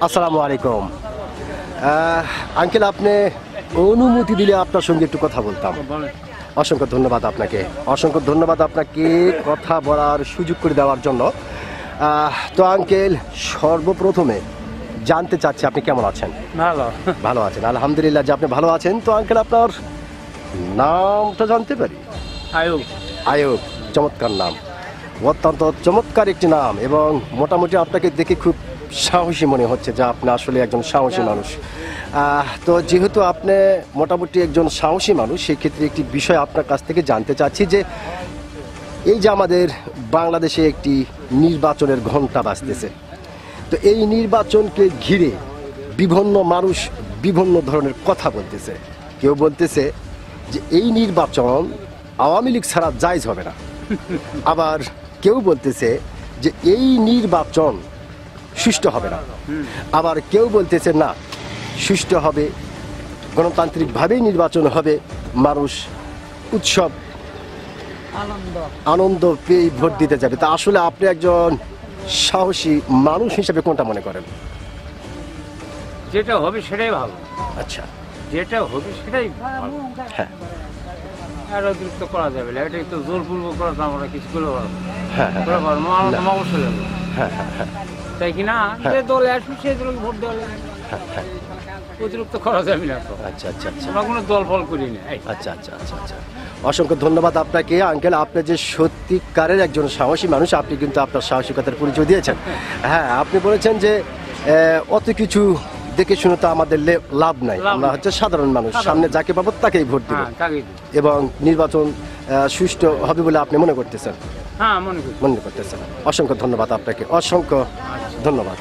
আসসালামু আলাইকুম আঙ্কেল, আপনি অনুমতি দিলে আপনার সঙ্গে একটু কথা বলতাম। অসংখ্য ধন্যবাদ আপনাকে, অসংখ্য ধন্যবাদ আপনাকে কথা বলার সুযোগ করে দেওয়ার জন্য। তো আঙ্কেল, সর্বপ্রথমে জানতে চাচ্ছি আপনি কেমন আছেন? ভালো আছেন, আলহামদুলিল্লাহ যে আপনি ভালো আছেন। তো আঙ্কেল, আপনার নামটা জানতে পারি? আয়ুব। আয়ুব, চমৎকার নাম, অত্যন্ত চমৎকার একটি নাম, এবং মোটামুটি আপনাকে দেখে খুব সাহসী মনে হচ্ছে যে আপনি আসলে একজন সাহসী মানুষ। তো যেহেতু আপনি মোটামুটি একজন সাহসী মানুষ, সেক্ষেত্রে একটি বিষয় আপনার কাছ থেকে জানতে চাচ্ছি যে এই যে আমাদের বাংলাদেশে একটি নির্বাচনের ঘণ্টা বাজতেছে, তো এই নির্বাচনকে ঘিরে বিভিন্ন মানুষ বিভিন্ন ধরনের কথা বলতেছে। কেউ বলতেছে যে এই নির্বাচন আওয়ামী লীগ ছাড়া জায়েজ হবে না, আবার কেউ বলতেছে যে এই নির্বাচন সুষ্ঠু হবে না, আবার কেউ বলতেছে না সুষ্ঠু হবে, গণতান্ত্রিকভাবেই নির্বাচন হবে, মানুষ উৎসব আনন্দ পেয়ে ভোট দিতে যাবে। তা আসলে আপনি একজন সাহসী মানুষ হিসেবে কোনটা মনে করেন? যেটা হবে সেটাই ভালো। আচ্ছা, যেটা হবে সেটাই ভালো। হ্যাঁ আর অতিরিক্ত করা যাবে না, এটা একটু জোরপূর্বক করা তো আমরা কিছু করে পারবো। হ্যাঁ হ্যাঁ অবশ্যই যাবে, হ্যাঁ হ্যাঁ হ্যাঁ তাই কি না? যে দলে আসবে সেই দলকে ভোট দেওয়া যাবে, অতিরিক্ত করা যাবে না তো। আচ্ছা আচ্ছা আচ্ছা আমরা কোনো দল ফল করি না। আচ্ছা আচ্ছা আচ্ছা আচ্ছা অসংখ্য ধন্যবাদ আপনাকে আঙ্কেল। আপনি যে সত্যিকারের একজন সাহসী মানুষ, আপনি কিন্তু আপনার সাহসিকতার পরিচয় দিয়েছেন। হ্যাঁ, আপনি বলেছেন যে অত কিছু দেখে শুনে তো আমাদের লাভ নাই, আমরা হচ্ছে সাধারণ মানুষ, সামনে যাকে পাবো তাকেই ভোট দিব, এবং নির্বাচন সুষ্ঠু হবে বলে আপনি মনে করতেছেন? হ্যাঁ, মনে করতেছেন। অসংখ্য ধন্যবাদ আপনাকে, অসংখ্য ধন্যবাদ।